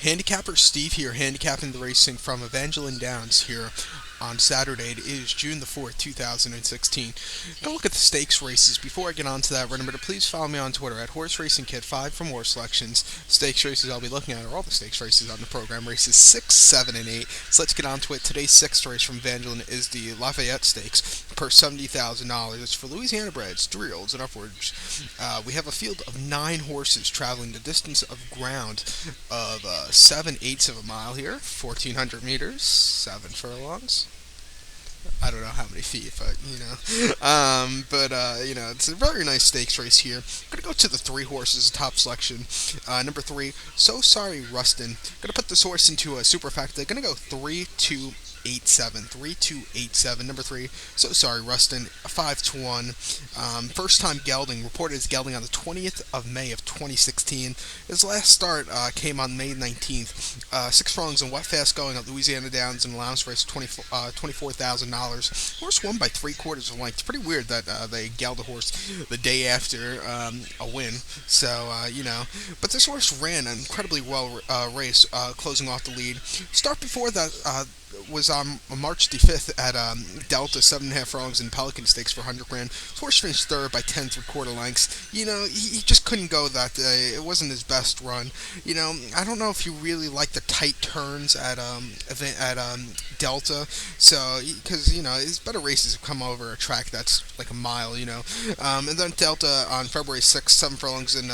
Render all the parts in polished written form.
Handicapper Steve here, handicapping the racing from Evangeline Downs here on Saturday. It is June the 4th, 2016. Gonna look at the stakes races. Before I get on to that, remember to please follow me on Twitter at Horse Racing Kid 5 for more selections. Stakes races I'll be looking at are all the stakes races on the program, races 6, 7, and 8. So let's get on to it. Today's sixth race from Evangeline is the Lafayette Stakes per $70,000. It's for Louisiana breds, 3-year-olds and upwards. We have a field of 9 horses traveling the distance of ground of 7/8 of a mile here, 1,400 meters, 7 furlongs. I don't know how many feet, but it's a very nice stakes race here. I'm gonna go to the 3 horses, top selection. Number 3, So Sorry Rustin. Gonna put this horse into a superfecta. Gonna go 3-2-8-7. Number 3, So Sorry Rustin, 5-1. First time gelding, reported as gelding on the 20th of May of 2016. His last start came on May 19th. 6 furlongs and wet fast going at Louisiana Downs in allowance race, $24,000. Horse won by 3/4 of a length. It's pretty weird that they geld a horse the day after a win. So, but this horse ran an incredibly well race, closing off the lead. Start before that was on March the 5th at Delta, 7.5 furlongs in Pelican Stakes for 100 grand. His horse finished third by 10 3/4 lengths. He just couldn't go that day. It wasn't his best run. I don't know if you really like the tight turns at Delta. So, because his better races have come over a track that's like a mile. And then Delta on February 6th, 7 furlongs in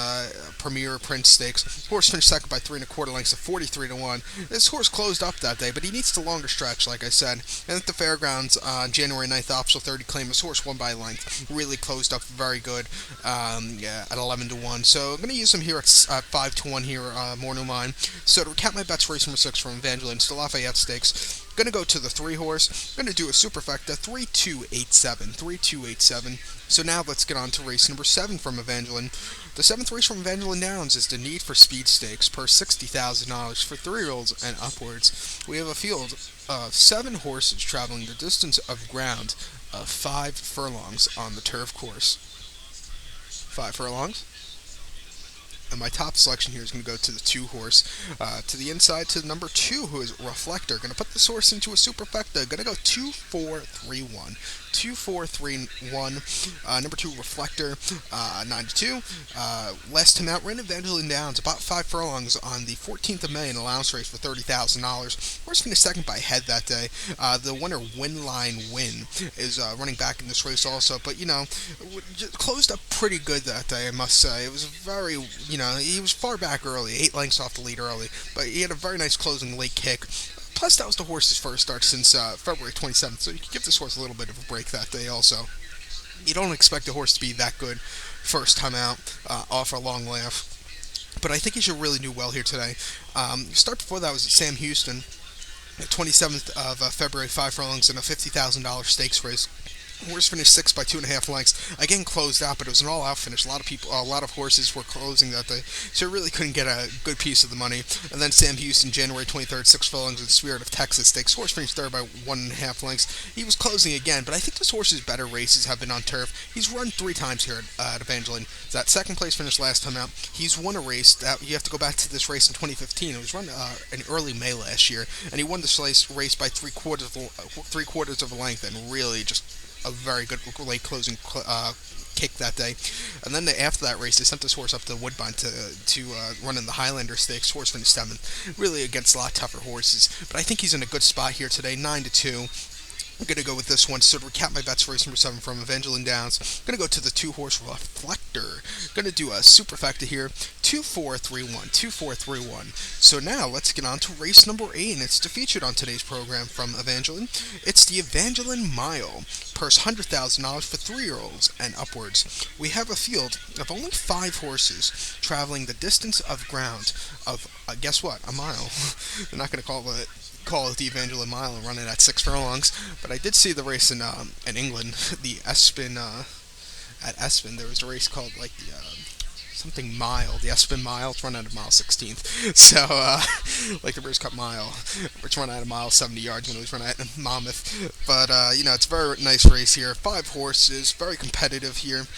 Premier Prince Stakes. Horse finished second by 3 1/4 lengths of 43-1. This horse closed up that day, but he needs the longer stretch, like I said. And at the fairgrounds on January 9th, Official 30 claim his horse won by a length. Really closed up very good at 11-1. So I'm going to use him here at 5-1 here, morning line. So to recap my bets, race number 6 from Evangeline, it's the Lafayette Stakes. Going to go to the 3 horse. Going to do a superfecta, 3-2-8-7. So now let's get on to race number 7 from Evangeline. The 7th race from Evangeline Downs is the Need for Speed Stakes per $60,000 for 3-year-olds and upwards. We have a field of 7 horses traveling the distance of ground of 5 furlongs on the turf course. 5 furlongs. And my top selection here is going to go to the 2 horse, to the inside to number 2, who is Reflector. Going to put this horse into a superfecta. Going to go 2-4-3-1. 2-4-3-1. Number 2, Reflector, 9-2. Last time out, ran Evangeline Downs, about 5 furlongs on the 14th of May in allowance race for $30,000. Horse finished second by head that day. The winner, Winline Win, is running back in this race also. But, closed up pretty good that day, I must say. It was very, he was far back early, 8 lengths off the lead early. But he had a very nice closing late kick. Plus, that was the horse's first start since February 27th, so you could give this horse a little bit of a break that day also. You don't expect the horse to be that good first time out, off a long laugh. But I think he should really do well here today. Start before that was at Sam Houston, the 27th of February, 5 furlongs in a $50,000 stakes race. Horse finished 6 by 2.5 lengths. Again, closed out, but it was an all-out finish. A lot of horses were closing that day, so really couldn't get a good piece of the money. And then Sam Houston, January 23rd, 6 furlongs in Spirit of Texas Stakes. Horse finished third by 1.5 lengths. He was closing again, but I think this horse's better races have been on turf. He's run 3 times here at Evangeline. That second place finish last time out. He's won a race. You have to go back to this race in 2015. It was run in early May last year, and he won this race by 3/4 of a length, and really just a very good late closing kick that day. And then after that race, they sent this horse up to Woodbine to run in the Highlander Stakes. Horse finished 7th, really against a lot tougher horses. But I think he's in a good spot here today, 9-2. I'm going to go with this one. So to recap my bets for race number 7 from Evangeline Downs, I'm going to go to the 2 horse Reflector. Going to do a superfecta here, 2-4-3-1. So now let's get on to race number 8, and it's featured on today's program from Evangeline. It's the Evangeline Mile, purse $100,000 for 3-year-olds and upwards. We have a field of only 5 horses traveling the distance of ground of, guess what, a mile. They're not going to call it the Evangeline Mile and run it at 6 furlongs, but I did see the race in England, the Espin, at Espin. There was a race called the something mile, the Espin Mile. It's run out of mile 16th. So, like the British Cup Mile, which run out of mile 70 yards when it was run out of Monmouth. But, it's a very nice race here. 5 horses, very competitive here.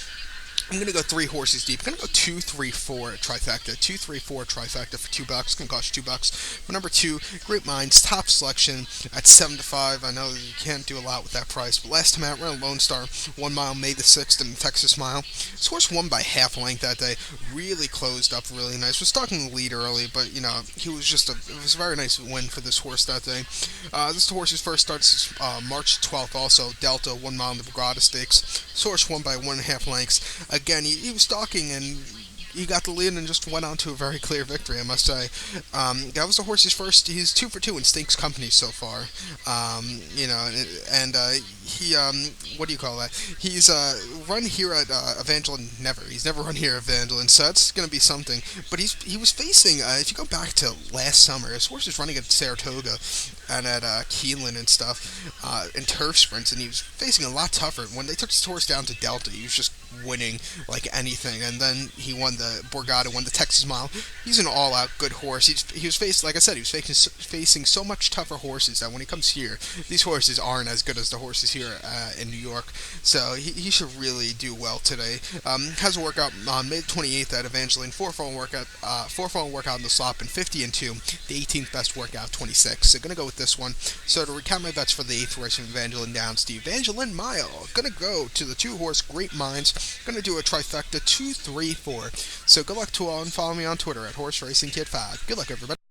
I'm gonna go 3 horses deep. I'm gonna go 2, 3, 4 trifecta. 2, 3, 4 trifecta for $2. Gonna cost you $2. For number two, Great Minds top selection at 7 to 5. I know you can't do a lot with that price, but last time out, ran a Lone Star 1 mile, May the 6th in the Texas Mile. This horse won by half length that day. Really closed up really nice. Was starting the lead early, but he was just it was a very nice win for this horse that day. This horse's first start is March 12th. Also Delta 1 mile in the Bragada Stakes. This horse won by 1.5 lengths. Again, he was stalking and he got the lead and just went on to a very clear victory, I must say. That was the horse's first. He's 2 for 2 in Stakes company so far. He what do you call that? He's run here at Evangeline never. He's never run here at Evangeline, so that's going to be something. But he was facing. If you go back to last summer, his horse was running at Saratoga and at Keeneland and stuff in turf sprints, and he was facing a lot tougher. When they took his horse down to Delta, he was just winning like anything, and then he won the Borgata, won the Texas Mile. He's an all-out good horse. He was faced, like I said, he was facing so much tougher horses that when he comes here, these horses aren't as good as the horses here in New York. So he should really do well today. Has a workout on May 28th at Evangeline, 4 workout in the slop, and 50-2, the 18th best workout, 26. So gonna go with this one. So to recount my bets for the 8th race from Evangeline Downs, the Evangeline Mile, gonna go to the 2 horse Great Minds. Gonna do a trifecta 2, 3, 4. So good luck to all and follow me on Twitter at Horse Racing Kid 5. Good luck, everybody.